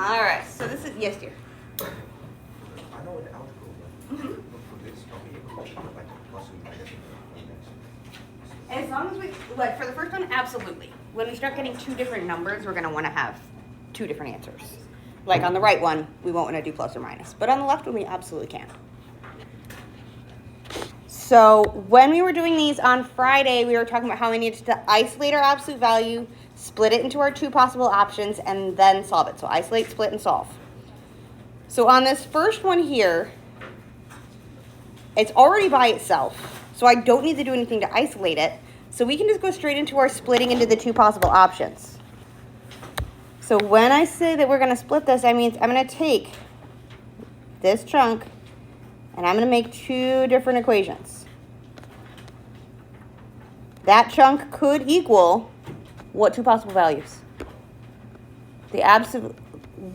All right, so this is, yes, dear. I know what the algebra was. Mhm. But for this, I'll be able to like plus and minus and As long as we, like, for the first one, absolutely. When we start getting two different numbers, we're going to want to have two different answers. Like on the right one, we won't want to do plus or minus. But on the left one, we absolutely can. So when we were doing these on Friday, we were talking about how we needed to isolate our absolute value, split it into our two possible options, and then solve it. So isolate, split, and solve. So on this first one here, it's already by itself. So I don't need to do anything to isolate it. So we can just go straight into our splitting into the two possible options. So when I say that we're going to split this, that means I'm going to take this chunk and I'm going to make two different equations. That chunk could equal what two possible values? The absolute,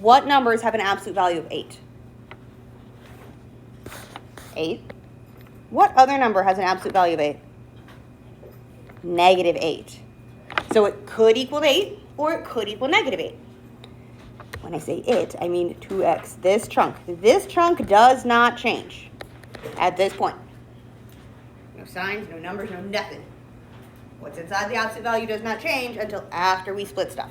what numbers have an absolute value of 8? 8. What other number has an absolute value of 8? Negative 8. So it could equal 8 or it could equal negative 8. When I say it, I mean 2x. This chunk does not change at this point. No signs, no numbers, no nothing. What's inside the absolute value does not change until after we split stuff.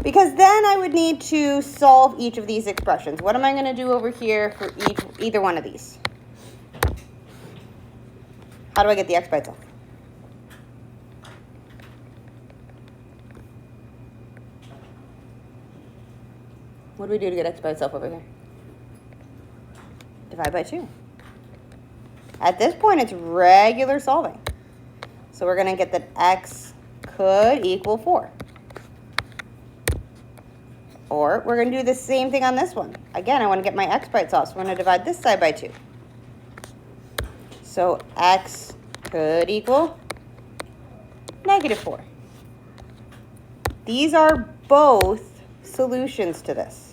Because then I would need to solve each of these expressions. What am I going to do over here for either one of these? How do I get the x by itself? What do we do to get x by itself over here? Divide by 2. At this point, it's regular solving. So we're going to get that x could equal 4. Or we're going to do the same thing on this one. Again, I want to get my x by itself, so we're going to divide this side by 2. So x could equal negative 4. These are both solutions to this.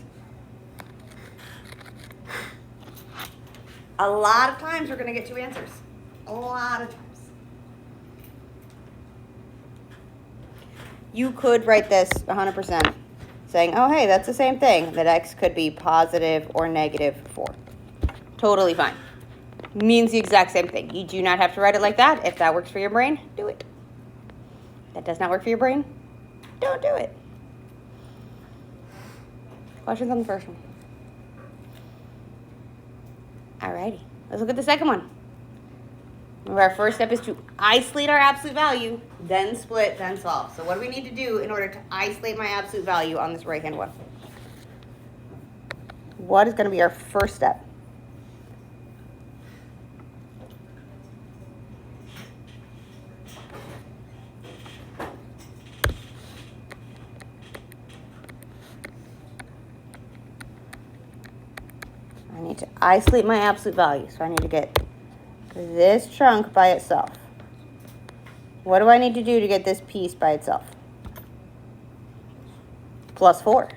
A lot of times we're going to get two answers. A lot of times. You could write this 100% saying, oh, hey, that's the same thing, that x could be positive or negative 4. Totally fine. Means the exact same thing. You do not have to write it like that. If that works for your brain, do it. If that does not work for your brain, don't do it. Questions on the first one? Alrighty, let's look at the second one. Remember, our first step is to isolate our absolute value, then split, then solve. So what do we need to do in order to isolate my absolute value on this right-hand one? What is going to be our first step? I need to isolate my absolute value. So I need to get this chunk by itself. What do I need to do to get this piece by itself? Plus 4.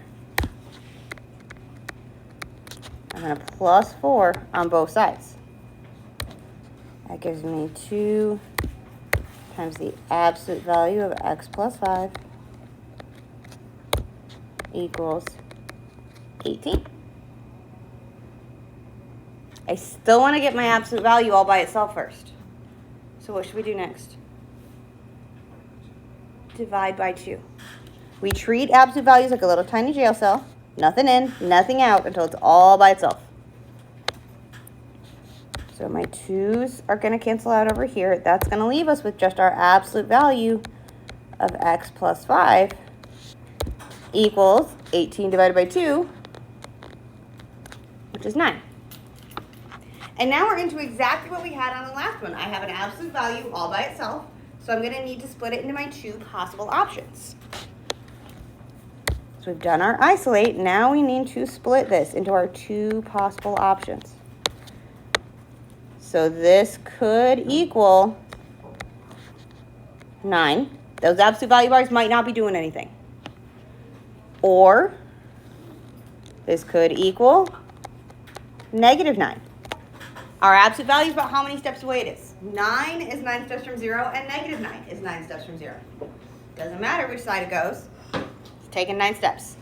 I'm going to plus 4 on both sides. That gives me 2 times the absolute value of x plus 5 equals 18. I still want to get my absolute value all by itself first. So what should we do next? Divide by 2. We treat absolute values like a little tiny jail cell. Nothing in, nothing out until it's all by itself. So my 2's are going to cancel out over here. That's going to leave us with just our absolute value of x plus 5 equals 18 divided by 2, which is 9. And now we're into exactly what we had on the last one. I have an absolute value all by itself, so I'm going to need to split it into my two possible options. So we've done our isolate. Now we need to split this into our two possible options. So this could equal 9. Those absolute value bars might not be doing anything. Or this could equal negative 9. Our absolute value is about how many steps away it is. 9 is 9 steps from 0, and negative 9 is 9 steps from 0. Doesn't matter which side it goes. It's taken 9 steps.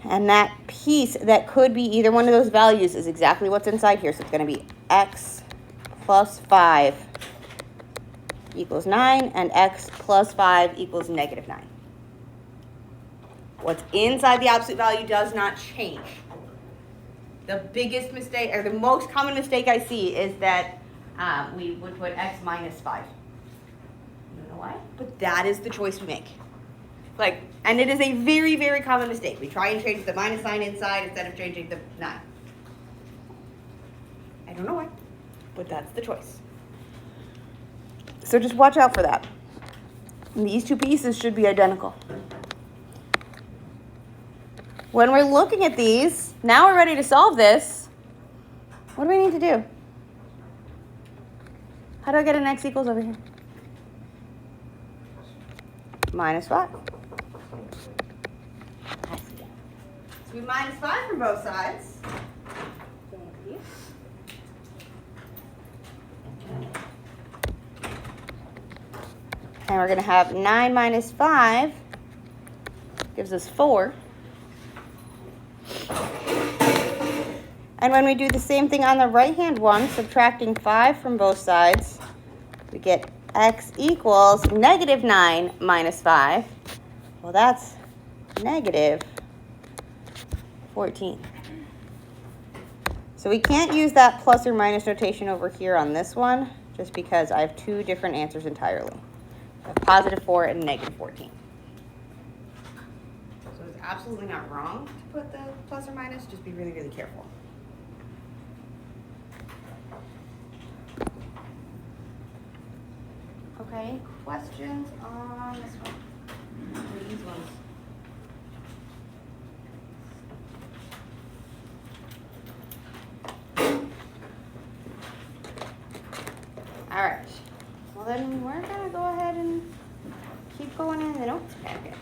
And that piece that could be either one of those values is exactly what's inside here. So it's going to be x plus 5 equals 9, and x plus 5 equals negative 9. What's inside the absolute value does not change. The biggest mistake, or the most common mistake I see, is that we would put x minus 5. I don't know why, but that is the choice we make. Like, and it is a very, very common mistake. We try and change the minus sign inside instead of changing the 9. I don't know why, but that's the choice. So just watch out for that. And these two pieces should be identical. When we're looking at these, now we're ready to solve this. What do we need to do? How do I get an x equals over here? Minus 5. So we minus 5 from both sides. And we're going to have 9 minus 5 gives us 4. And when we do the same thing on the right-hand one, subtracting 5 from both sides, we get x equals negative 9 minus 5. Well, that's negative 14. So we can't use that plus or minus notation over here on this one, just because I have 2 different answers entirely. I have positive 4 and negative 14. So it's absolutely not wrong to put the plus or minus, just be really, really careful. Okay, questions on this one? Or these ones? All right. Well, then we're going to go ahead and keep going in the notes packet.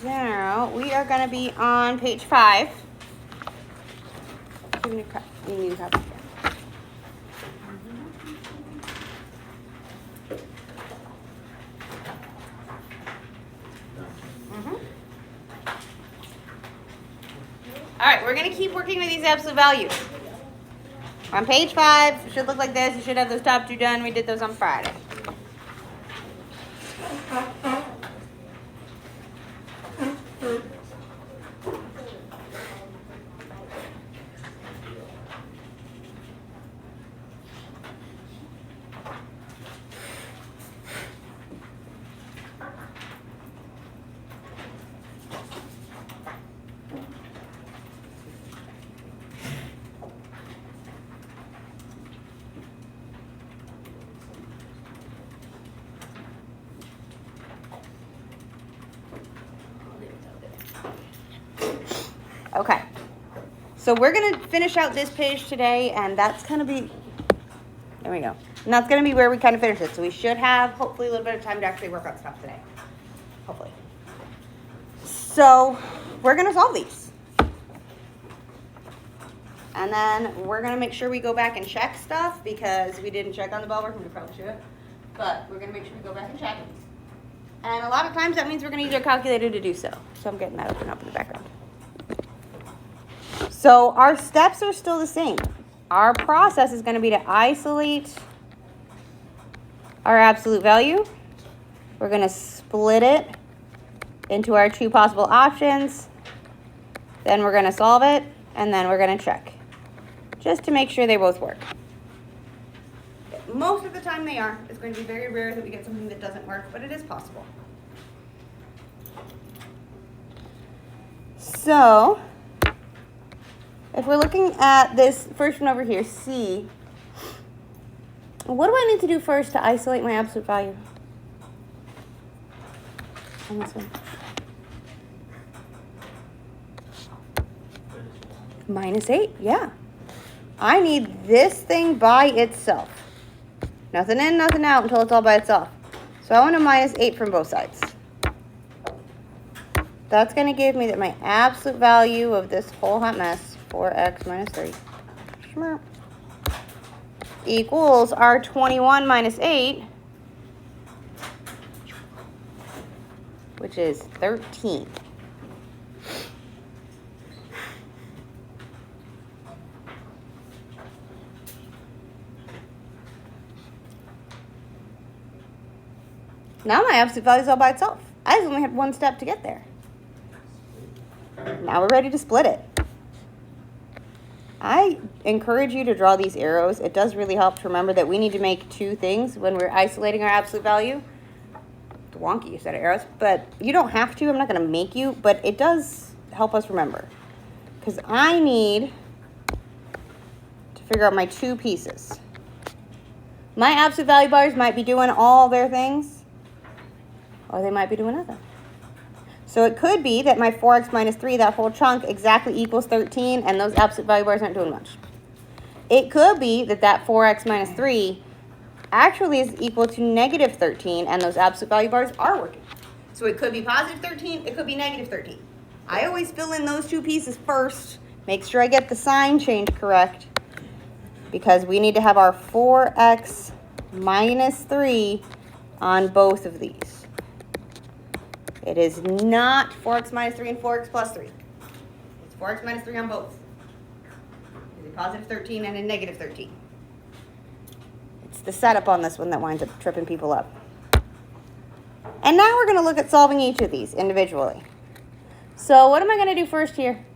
Now, we are going to be on page 5. You need a copy. All right, we're going to keep working with these absolute values. On page 5, it should look like this. You should have those top 2 done. We did those on Friday. Okay, so we're going to finish out this page today, and that's going to be, there we go. And that's going to be where we kind of finish it. So we should have, hopefully, a little bit of time to actually work on stuff today. Hopefully. So we're going to solve these. And then we're going to make sure we go back and check stuff, because we didn't check on the bell work, and we probably should. But we're going to make sure we go back and check. And a lot of times that means we're going to use our calculator to do so. So I'm getting that open up in the background. So our steps are still the same. Our process is going to be to isolate our absolute value. We're going to split it into our 2 possible options. Then we're going to solve it, and then we're going to check, just to make sure they both work. Most of the time they are. It's going to be very rare that we get something that doesn't work, but it is possible. So if we're looking at this first one over here, C, what do I need to do first to isolate my absolute value on this one? -8, yeah. I need this thing by itself. Nothing in, nothing out until it's all by itself. So I want a -8 from both sides. That's going to give me that my absolute value of this whole hot mess 4x minus 3 Schmerp. Equals our 21 minus 8, which is 13. Now my absolute value is all by itself. I just only had one step to get there. Now we're ready to split it. I encourage you to draw these arrows. It does really help to remember that we need to make two things when we're isolating our absolute value. It's a wonky set of arrows, but you don't have to. I'm not going to make you, but it does help us remember. Because I need to figure out my two pieces. My absolute value bars might be doing all their things, or they might be doing nothing. So it could be that my 4x minus 3, that whole chunk, exactly equals 13, and those absolute value bars aren't doing much. It could be that that 4x minus 3 actually is equal to negative 13, and those absolute value bars are working. So it could be positive 13, it could be negative 13. I always fill in those two pieces first, make sure I get the sign change correct, because we need to have our 4x minus 3 on both of these. It is not 4x minus 3 and 4x plus 3. It's 4x minus 3 on both. It's a positive 13 and a negative 13. It's the setup on this one that winds up tripping people up. And now we're going to look at solving each of these individually. So what am I going to do first here?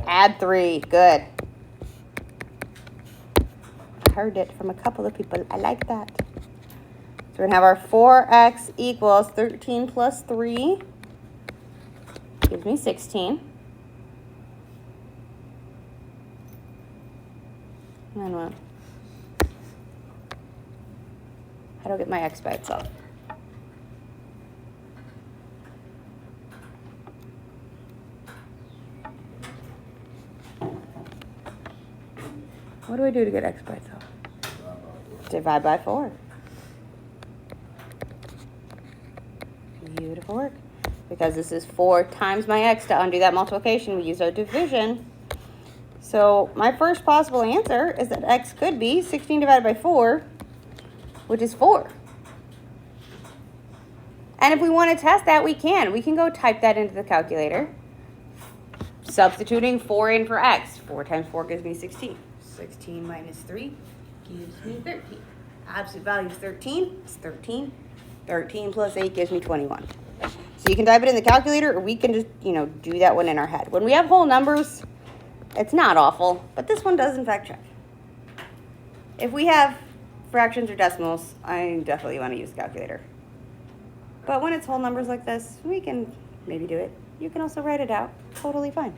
Add 3. Good. I heard it from a couple of people. I like that. So we're going to have our 4x equals 13 plus 3. Gives me 16. And then what? How do I get my x by itself? What do I do to get x by itself? Divide by 4. Beautiful work. Because this is 4 times my x, to undo that multiplication, we use our division. So my first possible answer is that x could be 16 divided by 4, which is 4. And if we want to test that, we can. We can go type that into the calculator, substituting 4 in for x. 4 times 4 gives me 16. 16 minus 3 gives me 13. Absolute value is 13. It's 13. 13 plus 8 gives me 21. So you can type it in the calculator, or we can just, do that one in our head. When we have whole numbers, it's not awful, but this one does in fact check. If we have fractions or decimals, I definitely want to use the calculator. But when it's whole numbers like this, we can maybe do it. You can also write it out. Totally fine.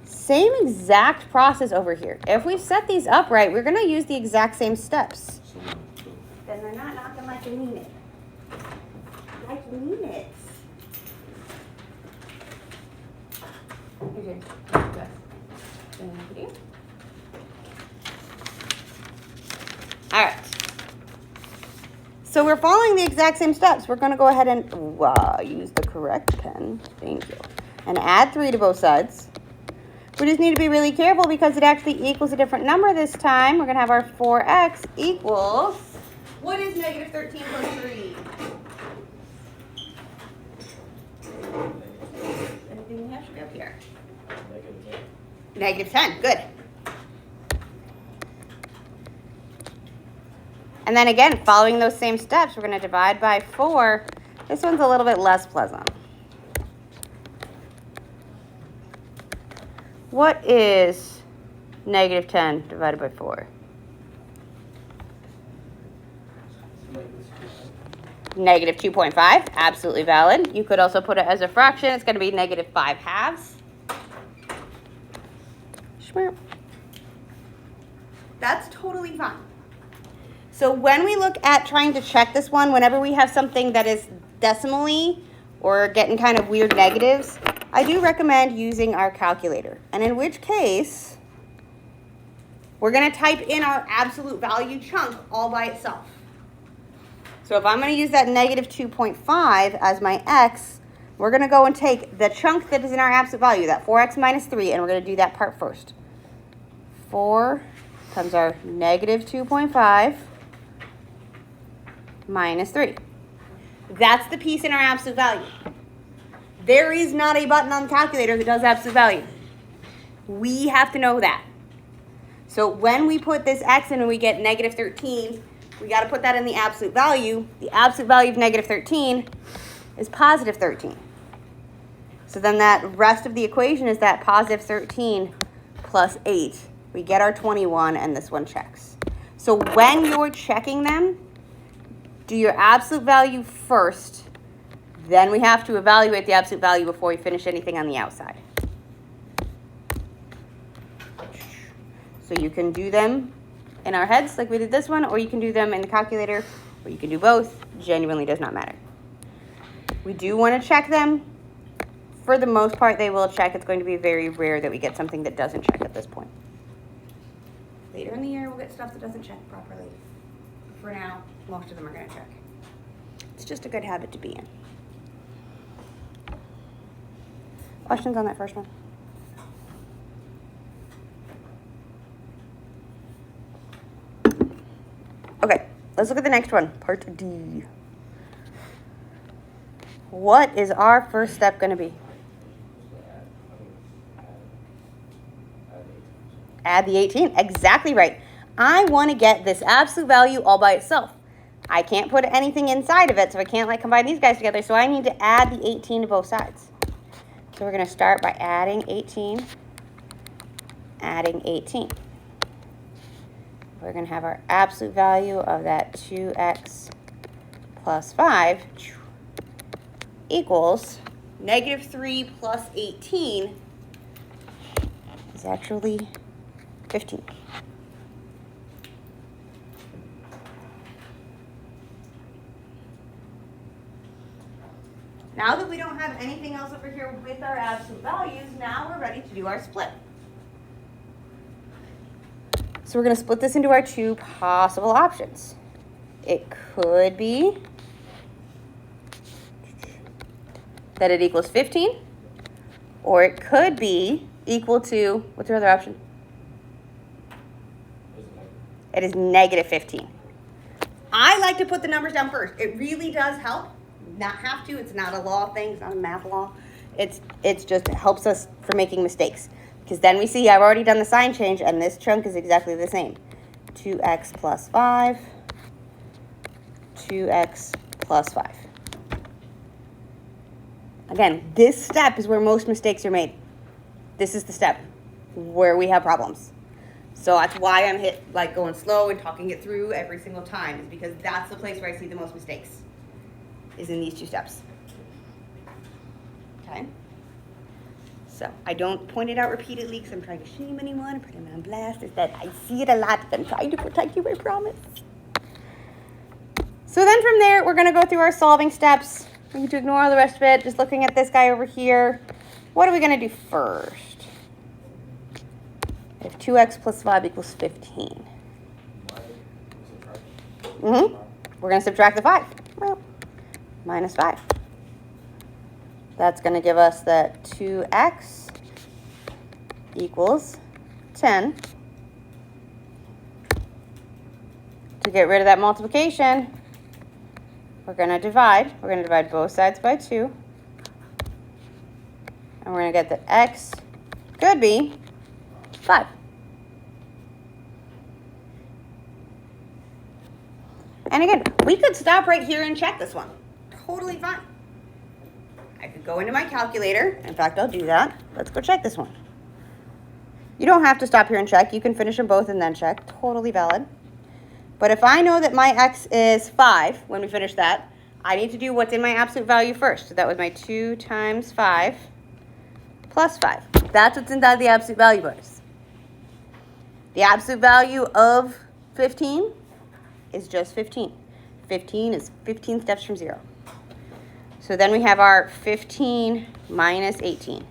Same exact process over here. If we set these up right, we're going to use the exact same steps. Then they're not knocking like you mean it. Like you mean it. Okay. Thank you. All right. So we're following the exact same steps. We're going to go ahead and use the correct pen. Thank you. And add 3 to both sides. We just need to be really careful because it actually equals a different number this time. We're going to have our 4x equals, what is negative 13 plus 3? Anything here should be up here. Negative 10. Good. And then again, following those same steps, we're going to divide by 4. This one's a little bit less pleasant. What is negative 10 divided by 4? Negative 2.5, absolutely valid. You could also put it as a fraction. It's going to be negative 5 halves. That's totally fine. So when we look at trying to check this one, whenever we have something that is decimally or getting kind of weird negatives, I do recommend using our calculator. And in which case, we're going to type in our absolute value chunk all by itself. So if I'm going to use that negative 2.5 as my x, we're going to go and take the chunk that is in our absolute value, that 4x minus 3, and we're going to do that part first. 4 times our negative 2.5 minus 3. That's the piece in our absolute value. There is not a button on the calculator that does absolute value. We have to know that. So when we put this x in and we get negative 13, we got to put that in the absolute value. The absolute value of negative 13 is positive 13. So then that rest of the equation is that positive 13 plus 8. We get our 21, and this one checks. So when you're checking them, do your absolute value first. Then we have to evaluate the absolute value before we finish anything on the outside. So you can do them in our heads like we did this one, or you can do them in the calculator, or you can do both. Genuinely does not matter. We do want to check them. For the most part, they will check. It's going to be very rare that we get something that doesn't check at this point. Later in the year, we'll get stuff that doesn't check properly. For now, most of them are going to check. It's just a good habit to be in. Questions on that first one? Okay, let's look at the next one, part D. What is our first step going to be? Add the 18. Exactly right. I want to get this absolute value all by itself. I can't put anything inside of it, so I can't like combine these guys together. So I need to add the 18 to both sides. So we're going to start by adding 18, adding 18. We're going to have our absolute value of that 2x plus 5 equals negative 3 plus 18 is actually 15. Now that we don't have anything else over here with our absolute values, now we're ready to do our split. So we're going to split this into our two possible options. It could be that it equals 15, or it could be equal to, what's your other option? It is negative 15. I like to put the numbers down first. It really does help. Not have to. It's not a law thing. It's not a math law. It's just, it helps us for making mistakes. Because then we see I've already done the sign change, and this chunk is exactly the same. 2x plus 5, 2x plus 5. Again, this step is where most mistakes are made. This is the step where we have problems. So that's why I'm like going slow and talking it through every single time, is because that's the place where I see the most mistakes, is in these two steps. Okay? So I don't point it out repeatedly because I'm trying to shame anyone and put them on blast. Is that I see it a lot. I'm trying to protect you, I promise. So then from there, we're going to go through our solving steps. We need to ignore all the rest of it. Just looking at this guy over here. What are we going to do first? If 2x plus 5 equals 15. We're going to subtract the 5. Well, minus 5. That's going to give us that 2x equals 10. To get rid of that multiplication, we're going to divide. We're going to divide both sides by 2. And we're going to get that x could be 5. And again, we could stop right here and check this one. Totally fine. I could go into my calculator. In fact, I'll do that. Let's go check this one. You don't have to stop here and check. You can finish them both and then check. Totally valid. But if I know that my x is 5 when we finish that, I need to do what's in my absolute value first. So that was my 2 times 5 plus 5. That's what's inside the absolute value bars. The absolute value of 15 is just 15. 15 is 15 steps from 0. So then we have our 15 minus 18.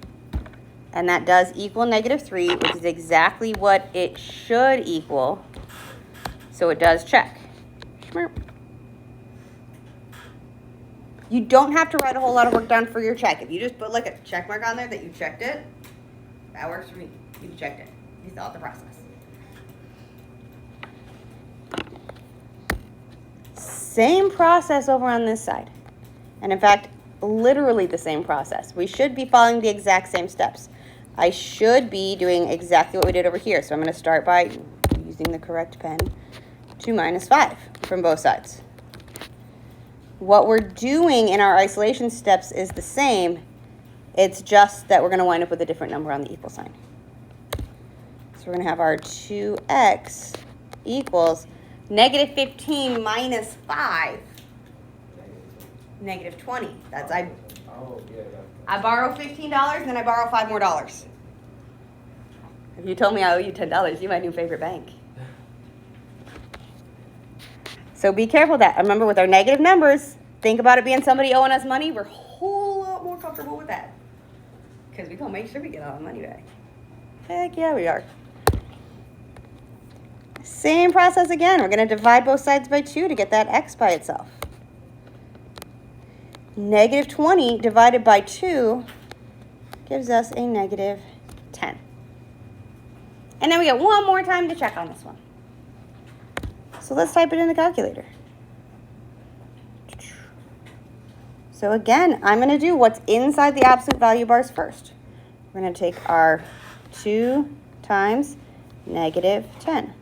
And that does equal negative 3, which is exactly what it should equal. So it does check. You don't have to write a whole lot of work down for your check. If you just put like a check mark on there that you checked it, that works for me. You checked it. You fill out the process. Same process over on this side. And in fact, literally the same process. We should be following the exact same steps. I should be doing exactly what we did over here. So I'm going to start by using the correct pen. 2 minus 5 from both sides. What we're doing in our isolation steps is the same. It's just that we're going to wind up with a different number on the equal sign. So we're going to have our 2x equals negative 15 minus 5. Negative 20. That's I borrow $15 and then I borrow $5 more. If you told me I owe you $10, you're my new favorite bank. So be careful of that. Remember, with our negative numbers, think about it being somebody owing us money. We're a whole lot more comfortable with that. Because we're going to make sure we get all our money back. Heck yeah, we are. Same process again. We're going to divide both sides by 2 to get that x by itself. Negative 20 divided by 2 gives us a negative 10. And then we get one more time to check on this one. So let's type it in the calculator. So again, I'm going to do what's inside the absolute value bars first. We're going to take our 2 times negative 10.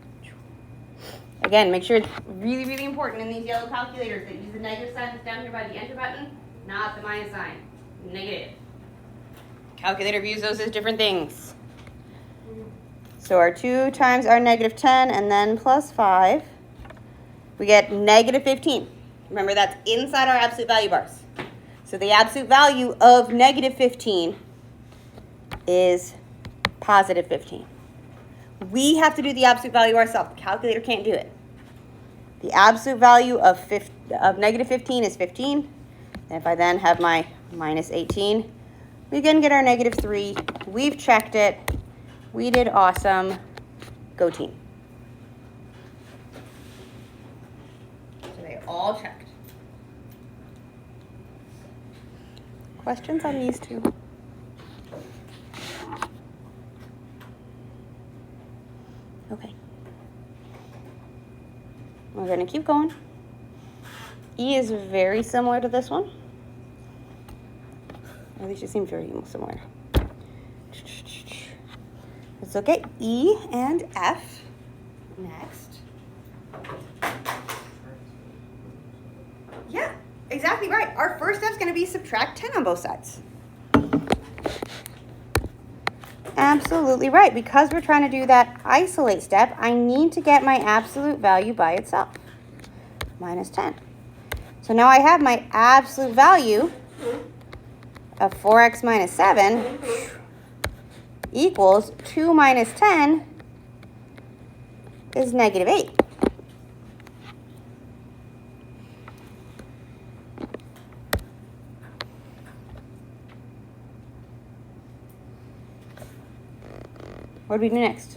Again, make sure it's really, really important in these yellow calculators that use the negative sign that's down here by the enter button, not the minus sign. Negative. Calculator views those as different things. So our 2 times our negative 10 and then plus 5. We get negative 15. Remember, that's inside our absolute value bars. So the absolute value of negative 15 is positive 15. We have to do the absolute value ourselves. The calculator can't do it. The absolute value of negative 15 is 15. And if I then have my minus 18, we can get our negative 3. We've checked it. We did awesome. Go team. All checked. Questions on these two? Okay. We're going to keep going. E is very similar to this one. At least it seems very similar. Let's look at E and F next. Yeah, exactly right. Our first step's going to be subtract 10 on both sides. Absolutely right. Because we're trying to do that isolate step, I need to get my absolute value by itself. Minus 10. So now I have my absolute value of 4x minus 7 equals 2 minus 10 is negative 8. What do we do next?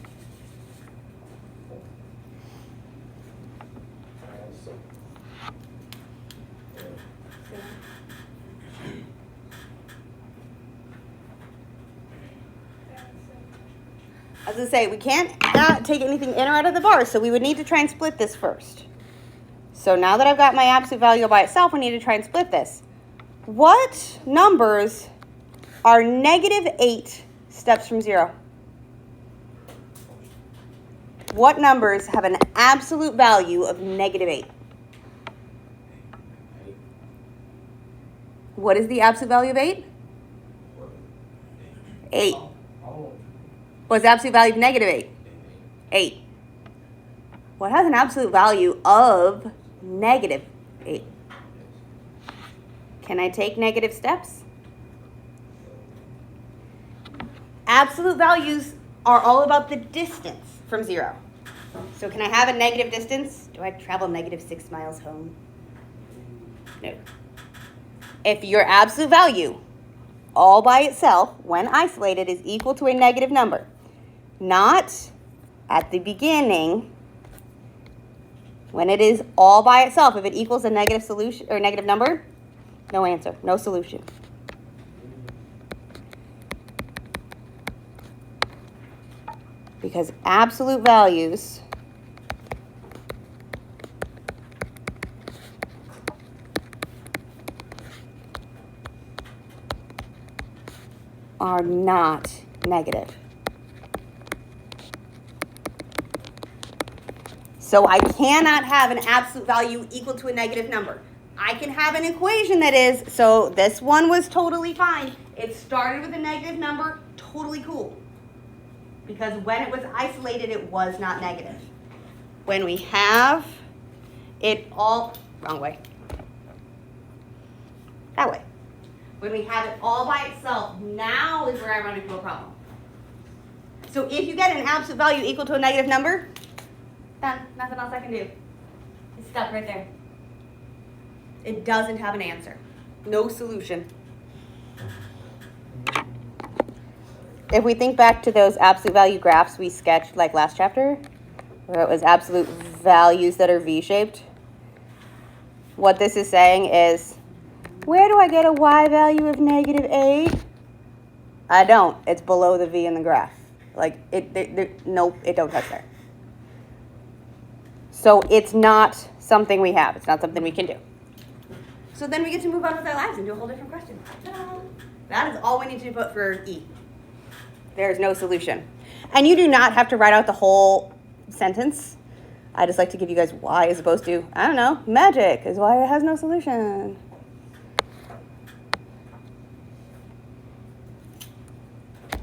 I was going to say, we can't take anything in or out of the bars, so we would need to try and split this first. So now that I've got my absolute value by itself, we need to try and split this. What numbers are negative 8 steps from 0? What numbers have an absolute value of negative 8? What is the absolute value of 8? 8. What's the absolute value of negative 8? 8. What has an absolute value of negative 8? Can I take negative steps? Absolute values are all about the distance from 0. So can I have a negative distance? Do I travel negative 6 miles home? No. If your absolute value all by itself, when isolated, is equal to a negative number, not at the beginning, when it is all by itself, if it equals a negative solution or negative number, No answer, no solution. Because absolute values are not negative. So I cannot have an absolute value equal to a negative number. I can have an equation that is, so this one was totally fine. It started with a negative number, totally cool. Because when it was isolated, it was not negative. When we have it all, wrong way, that way. When we have it all by itself, now is where I run into a problem. So if you get an absolute value equal to a negative number, done, nothing else I can do. It's stuck right there. It doesn't have an answer. No solution. If we think back to those absolute value graphs we sketched like last chapter, where it was absolute values that are V-shaped, what this is saying is, where do I get a y value of -8? I don't. It's below the V in the graph. Like, nope, it don't touch there. So it's not something we have. It's not something we can do. So then we get to move on with our lives and do a whole different question. Ta-da! That is all we need to put for E. There's no solution. And you do not have to write out the whole sentence. I just like to give you guys why as opposed to, I don't know, magic is why it has no solution.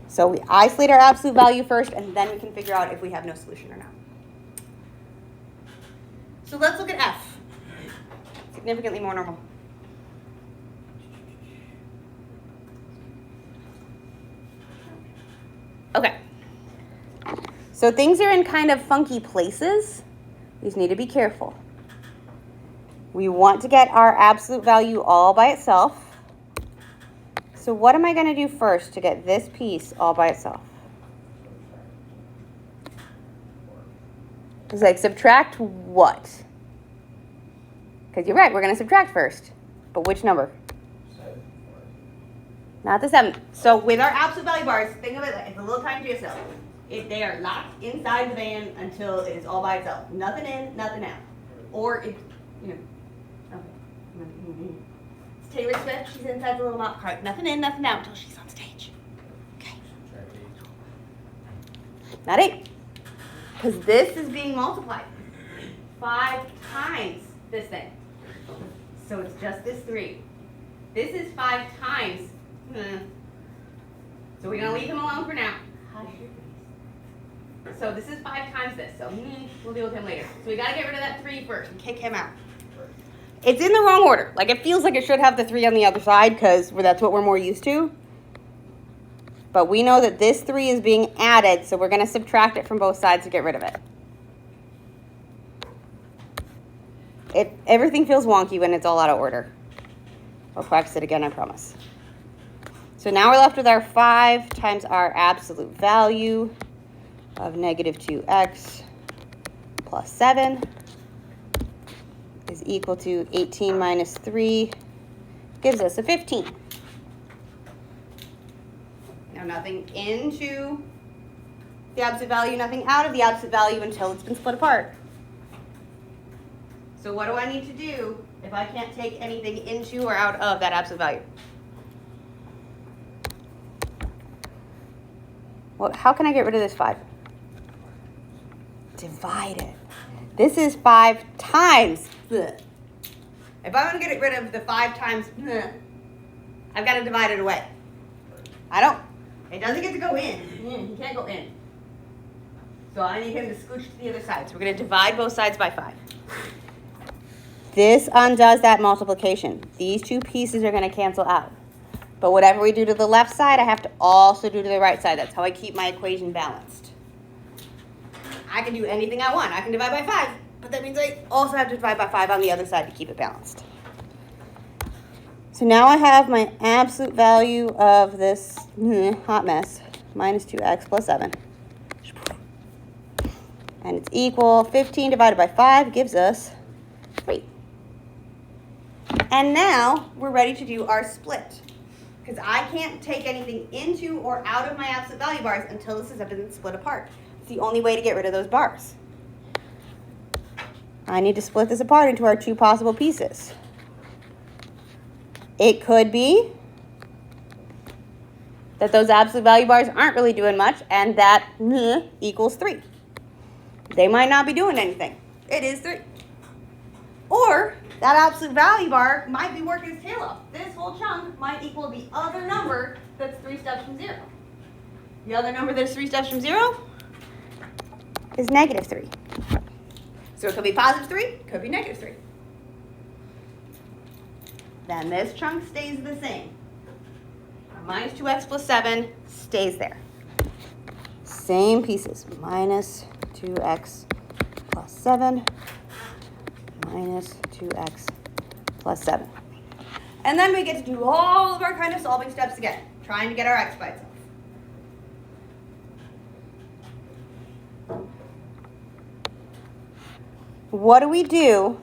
So we isolate our absolute value first, and then we can figure out if we have no solution or not. So let's look at F. Significantly more normal. Okay. So things are in kind of funky places. We just need to be careful. We want to get our absolute value all by itself. So what am I going to do first to get this piece all by itself? It's like subtract what? Because you're right, we're going to subtract first. But which number? 7. Not the 7. So with our absolute value bars, think of it like it's a little tiny geocell. They are locked inside the band until it is all by itself. Nothing in, nothing out. Or it, okay. It's Taylor Swift. She's inside the little mop cart. Nothing in, nothing out until she's on stage. Okay. Not 8. Because this is being multiplied 5 times this thing. So it's just this 3. This is 5 times. So we're going to leave him alone for now. So this is 5 times this. So we'll deal with him later. So we got to get rid of that 3 first and kick him out. It's in the wrong order. Like it feels like it should have the 3 on the other side because that's what we're more used to. But we know that this 3 is being added, so we're going to subtract it from both sides to get rid of it. Everything feels wonky when it's all out of order. I'll practice it again, I promise. So now we're left with our 5 times our absolute value of -2x plus 7 is equal to 18 minus 3 gives us a 15. Now nothing into the absolute value, nothing out of the absolute value until it's been split apart. So what do I need to do if I can't take anything into or out of that absolute value? Well, how can I get rid of this 5? Divide it. This is 5 times. Bleh. If I want to get rid of the 5 times, bleh, I've got to divide it away. I don't. It doesn't get to go in. He can't go in. So I need him to scooch to the other side. So we're going to divide both sides by 5. This undoes that multiplication. These 2 pieces are going to cancel out. But whatever we do to the left side, I have to also do to the right side. That's how I keep my equation balanced. I can do anything I want. I can divide by 5. But that means I also have to divide by 5 on the other side to keep it balanced. So now I have my absolute value of this hot mess, -2x plus 7. And it's equal, 15 divided by 5 gives us 3. And now we're ready to do our split. Because I can't take anything into or out of my absolute value bars until this has been split apart. It's the only way to get rid of those bars. I need to split this apart into our two possible pieces. It could be that those absolute value bars aren't really doing much and that equals 3. They might not be doing anything. It is 3. Or that absolute value bar might be working its tail off. This whole chunk might equal the other number that's 3 steps from 0. The other number that's 3 steps from 0 is negative 3. So it could be positive 3, could be negative 3. Then this chunk stays the same. Minus 2x plus 7 stays there. Same pieces. Minus 2x plus 7 minus 2x plus 7. And then we get to do all of our kind of solving steps again, trying to get our x by itself. What do we do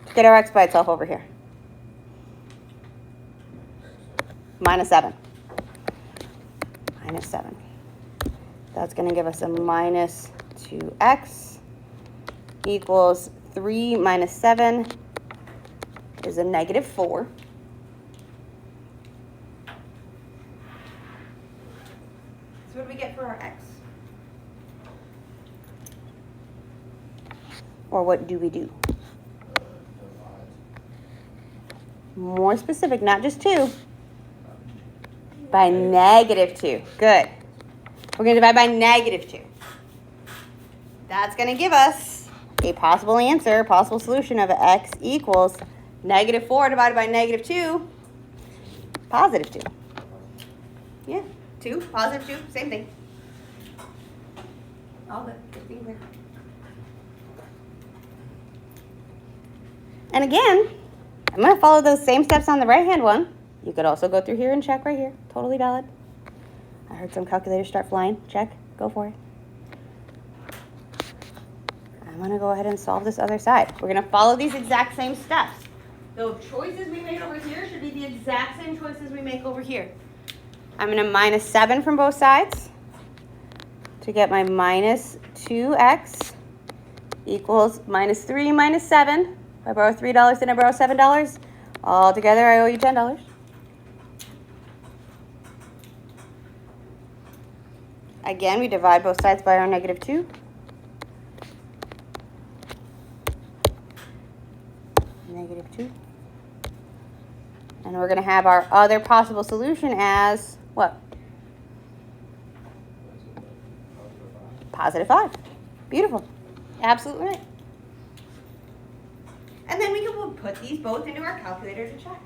to get our x by itself over here? Minus 7. Minus 7. That's going to give us a minus 2x equals 3 minus 7 is a negative 4. So what do we get for our x? Or what do we do? More specific, not just 2. By negative 2. Good. We're going to divide by negative 2. That's going to give us a possible answer, possible solution of x equals negative 4 divided by negative 2, positive 2. Yeah, 2, positive 2, same thing. All good. Just being clear. And again, I'm going to follow those same steps on the right-hand one. You could also go through here and check right here. Totally valid. I heard some calculators start flying. Check. Go for it. I'm going to go ahead and solve this other side. We're going to follow these exact same steps. The choices we made over here should be the exact same choices we make over here. I'm going to minus 7 from both sides to get my minus 2x equals minus 3 minus 7. If I borrow $3, then I borrow $7. All together, I owe you $10. Again, we divide both sides by our negative 2. Negative 2. And we're going to have our other possible solution as what? Positive 5. Beautiful. Absolutely right. And then we can put these both into our calculator to check.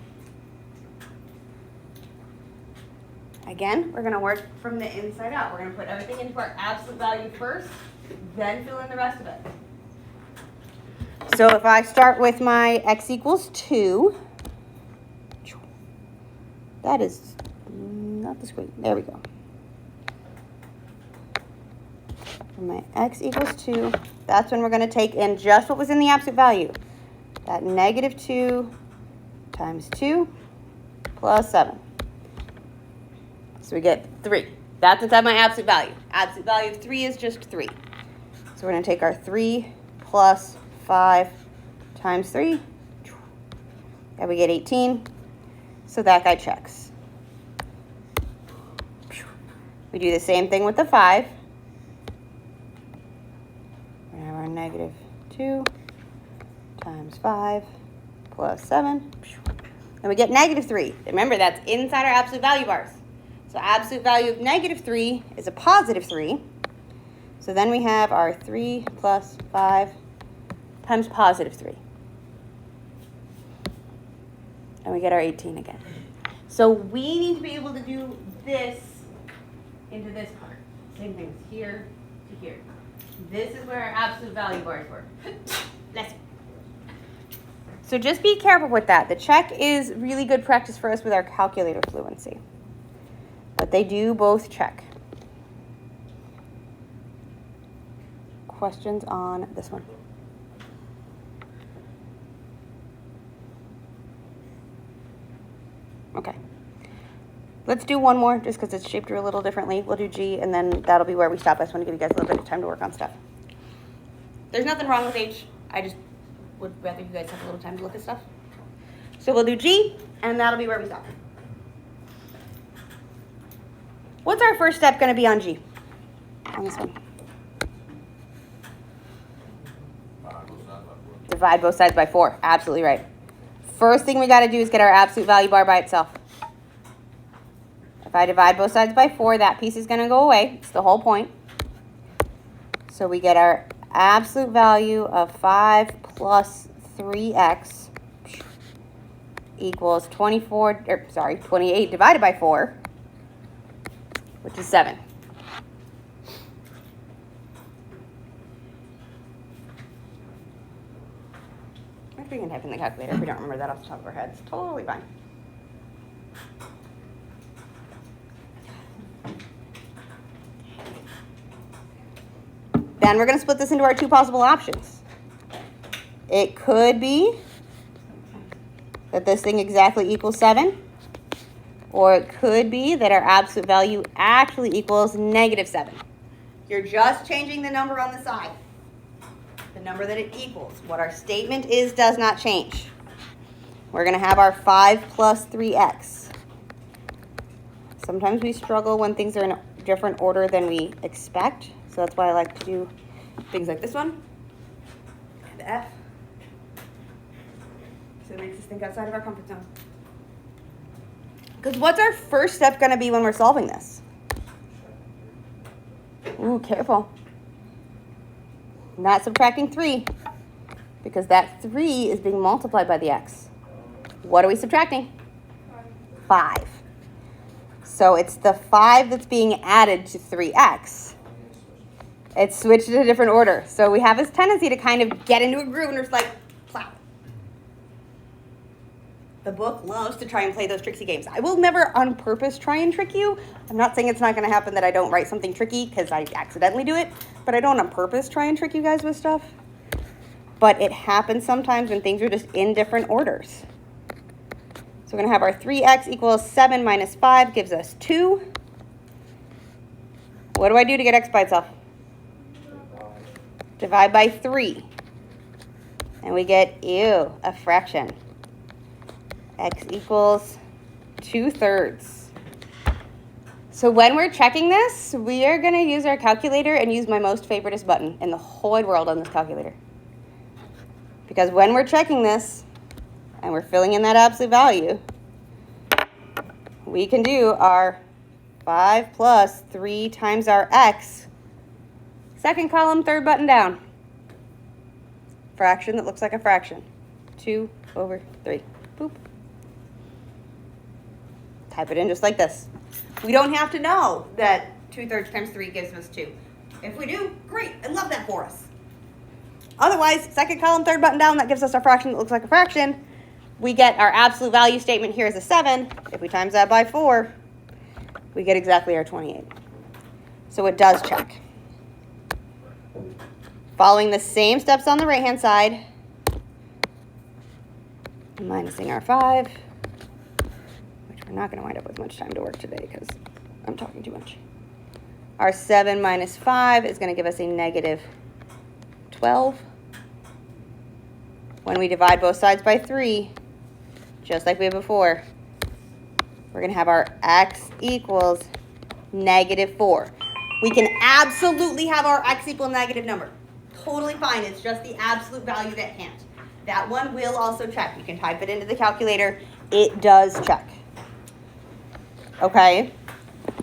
Again, we're going to work from the inside out. We're going to put everything into our absolute value first, then fill in the rest of it. So if I start with my x equals 2, that is not the screen. There we go. For my x equals 2, that's when we're going to take in just what was in the absolute value. That negative 2 times 2 plus 7. So we get 3. That's inside my absolute value. Absolute value of 3 is just 3. So we're going to take our 3 plus 5 times 3. And we get 18. So that guy checks. We do the same thing with the 5. We have our negative 2 times 5 plus 7. And we get negative 3. Remember, that's inside our absolute value bars. So absolute value of negative 3 is a positive 3. So then we have our 3 plus 5 times positive 3. And we get our 18 again. So we need to be able to do this into this part. Same thing as here to here. This is where our absolute value bars were. Let's see. So just be careful with that. The check is really good practice for us with our calculator fluency. But they do both check. Questions on this one? Okay. Let's do one more just because it's shaped a little differently. We'll do G, and then that'll be where we stop. I just want to give you guys a little bit of time to work on stuff. There's nothing wrong with H. I just would rather you guys have a little time to look at stuff. So we'll do G, and that'll be where we stop. What's our first step going to be on G? On this one. Divide both sides by 4. Absolutely right. First thing we got to do is get our absolute value bar by itself. If I divide both sides by 4, that piece is going to go away. It's the whole point. So we get our absolute value of 5 plus 3x equals 28 divided by 4, which is 7. We can type in the calculator if we don't remember that off the top of our heads. Totally fine. Then we're going to split this into our two possible options. It could be that this thing exactly equals 7, or it could be that our absolute value actually equals -7. You're just changing the number on the side. The number that it equals. What our statement is does not change. We're going to have our 5 plus 3x. Sometimes we struggle when things are in a different order than we expect. So that's why I like to do things like this one. The F. So it makes us think outside of our comfort zone. Because what's our first step going to be when we're solving this? Ooh, careful. Not subtracting 3, because that 3 is being multiplied by the x. What are we subtracting? 5. So it's the 5 that's being added to 3x. It's switched in a different order. So we have this tendency to kind of get into a groove and just like, plow. The book loves to try and play those tricksy games. I will never on purpose try and trick you. I'm not saying it's not going to happen that I don't write something tricky because I accidentally do it, but I don't on purpose try and trick you guys with stuff. But it happens sometimes when things are just in different orders. So we're going to have our 3x equals 7 minus 5 gives us 2. What do I do to get x by itself? Divide by 3. And we get, a fraction. X equals 2/3. So when we're checking this, we are going to use our calculator and use my most favoriteest button in the whole wide world on this calculator. Because when we're checking this and we're filling in that absolute value, we can do our 5 plus 3 times our x. Second column, third button down. Fraction that looks like a fraction. 2/3. Boop. Type it in just like this. We don't have to know that 2/3 times 3 gives us 2. If we do, great. I love that for us. Otherwise, second column, third button down, that gives us our fraction that looks like a fraction. We get our absolute value statement here is a 7. If we times that by 4, we get exactly our 28. So it does check. Following the same steps on the right-hand side, minusing our 5, which we're not going to wind up with much time to work today because I'm talking too much. Our 7 minus 5 is going to give us a -12. When we divide both sides by 3, just like we had before, we're going to have our x equals -4. We can absolutely have our x equal negative number. Totally fine. It's just the absolute value that can't. That one will also check. You can type it into the calculator. It does check. Okay?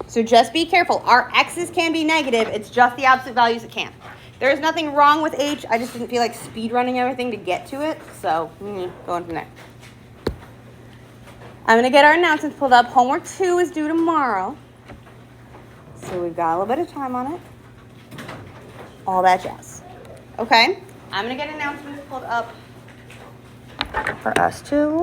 So just be careful. Our x's can be negative. It's just the absolute values that can't. There is nothing wrong with h. I just didn't feel like speed running everything to get to it. So, going from there. I'm going to get our announcements pulled up. Homework 2 is due tomorrow. So we've got a little bit of time on it. All that jazz. Okay? I'm going to get announcements pulled up for us too.